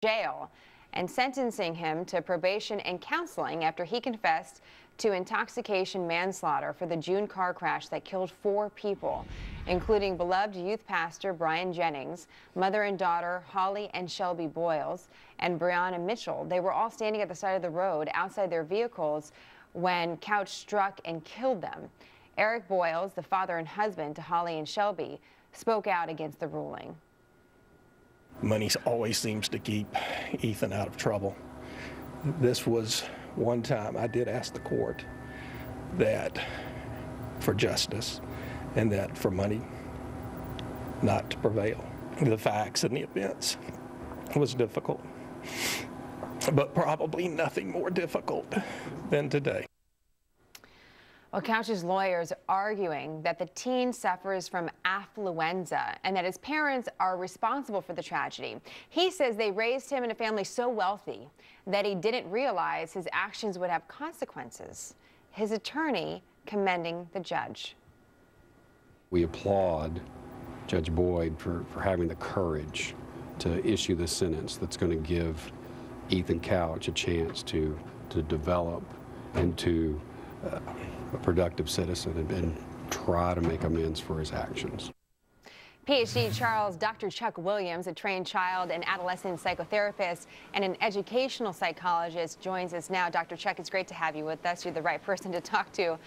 jail and sentencing him to probation and counseling after he confessed to intoxication manslaughter for the June car crash that killed 4 people, including beloved youth pastor Brian Jennings, mother and daughter Holly and Shelby Boyles, and Brianna Mitchell. They were all standing at the side of the road outside their vehicles when Couch struck and killed them. Eric Boyles, the father and husband to Holly and Shelby, spoke out against the ruling. Money always seems to keep Ethan out of trouble. This was one time I did ask the court that for justice and that for money not to prevail. The facts and the events was difficult, but probably nothing more difficult than today. Well, Couch's lawyers arguing that the teen suffers from affluenza and that his parents are responsible for the tragedy. He says they raised him in a family so wealthy that he didn't realize his actions would have consequences. His attorney commending the judge. We applaud Judge Boyd for having the courage to issue the sentence that's going to give Ethan Couch a chance to develop into a productive citizen and try to make amends for his actions. PhD Dr. Chuck Williams, a trained child and adolescent psychotherapist and an educational psychologist, joins us now. Dr. Chuck, it's great to have you with us. You're the right person to talk to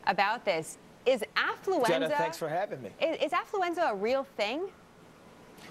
about this. Is affluenza... Jenna, thanks for having me. Is affluenza a real thing?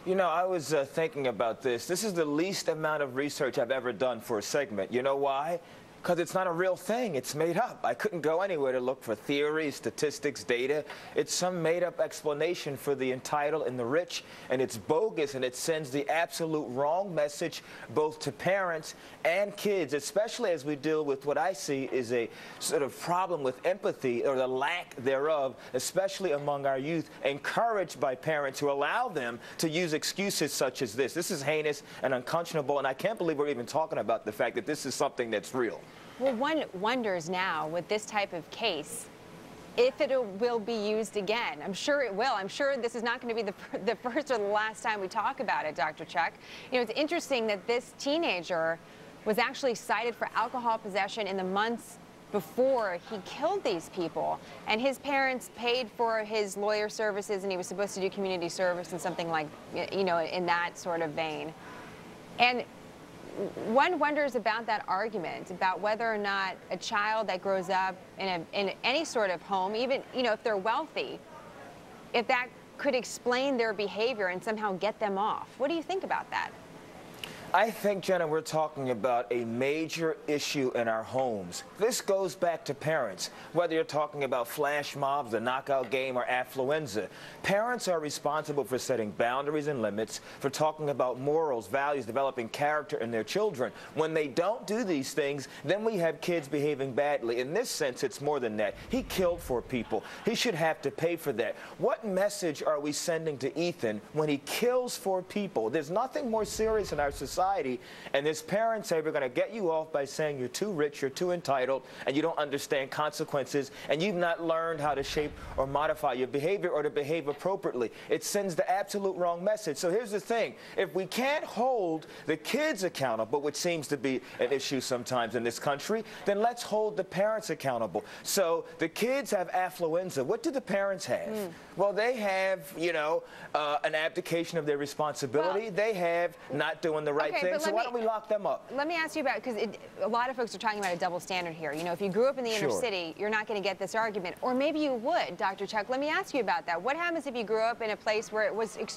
You know, I was thinking about this. This is the least amount of research I've ever done for a segment. You know why? Because it's not a real thing. It's made up. I couldn't go anywhere to look for theories, statistics, data. It's some made-up explanation for the entitled and the rich, and it's bogus, and it sends the absolute wrong message both to parents and kids, especially as we deal with what I see is a sort of problem with empathy, or the lack thereof, especially among our youth, encouraged by parents who allow them to use excuses such as this. This is heinous and unconscionable, and I can't believe we're even talking about the fact that this is something that's real. Well, one wonders now with this type of case if it will be used again. I'm sure it will. I'm sure this is not going to be the first or the last time we talk about it, Dr. Chuck. You know, it's interesting that this teenager was actually cited for alcohol possession in the months before he killed these people, and his parents paid for his lawyer services, and he was supposed to do community service and something like, you know, in that sort of vein. And one wonders about that argument, about whether or not a child that grows up in any sort of home, even, you know, if they're wealthy, if that could explain their behavior and somehow get them off. What do you think about that? I think, Jenna, we're talking about a major issue in our homes. This goes back to parents, whether you're talking about flash mobs, the knockout game, or affluenza. Parents are responsible for setting boundaries and limits, for talking about morals, values, developing character in their children. When they don't do these things, then we have kids behaving badly. In this sense, it's more than that. He killed 4 people. He should have to pay for that. What message are we sending to Ethan when he kills 4 people? There's nothing more serious in our society, and his parents say, we're going to get you off by saying you're too rich, you're too entitled, and you don't understand consequences, and you've not learned how to shape or modify your behavior or to behave appropriately. It sends the absolute wrong message. So here's the thing. If we can't hold the kids accountable, which seems to be an issue sometimes in this country, then let's hold the parents accountable. So the kids have affluenza. What do the parents have? Well, they have, you know, an abdication of their responsibility. Well, they have not doing the right thing. So why don't we lock them up? Let me ask you about, because a lot of folks are talking about a double standard here. You know, if you grew up in the inner city, you're not going to get this argument. Or maybe you would, Dr. Chuck. Let me ask you about that. What happens if you grew up in a place where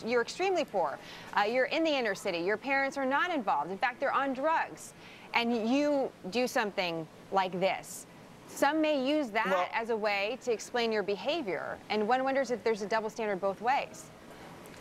you're extremely poor? You're in the inner city. Your parents are not involved. In fact, they're on drugs. And you do something like this. Some may use that as a way to explain your behavior. And one wonders if there's a double standard both ways.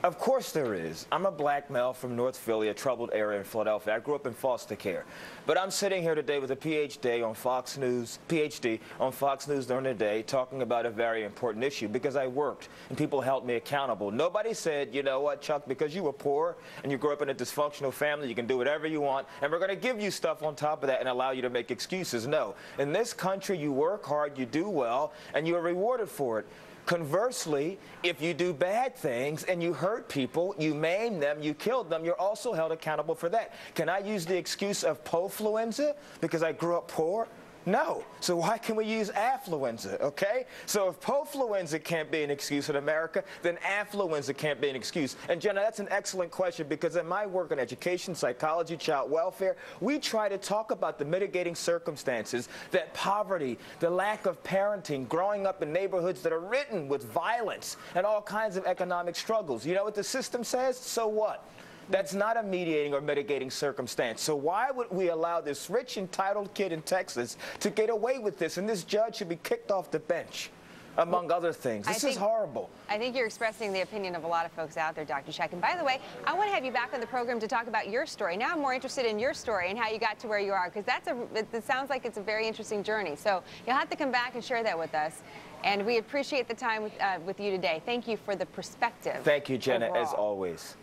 Of course there is. I'm a black male from North Philly, a troubled area in Philadelphia. I grew up in foster care. But I'm sitting here today with a PhD on Fox News during the day, talking about a very important issue because I worked and people held me accountable. Nobody said, you know what, Chuck, because you were poor and you grew up in a dysfunctional family, you can do whatever you want, and we're going to give you stuff on top of that and allow you to make excuses. No. In this country, you work hard, you do well, and you are rewarded for it. Conversely, if you do bad things and you hurt people, you maim them, you killed them, you're also held accountable for that. Can I use the excuse of POFluenza because I grew up poor? No. So why can we use affluenza, okay? So if POFluenza can't be an excuse in America, then affluenza can't be an excuse. And Jenna, that's an excellent question because in my work in education, psychology, child welfare, we try to talk about the mitigating circumstances that poverty, the lack of parenting, growing up in neighborhoods that are ridden with violence and all kinds of economic struggles. You know what the system says? So what? That's not a mediating or mitigating circumstance. So why would we allow this rich, entitled kid in Texas to get away with this? And this judge should be kicked off the bench, among other things. This is horrible. I think you're expressing the opinion of a lot of folks out there, Dr. Scheck. And by the way, I want to have you back on the program to talk about your story. Now I'm more interested in your story and how you got to where you are, because it sounds like it's a very interesting journey. So you'll have to come back and share that with us. And we appreciate the time with you today. Thank you for the perspective. Thank you, Jenna, overall. As always.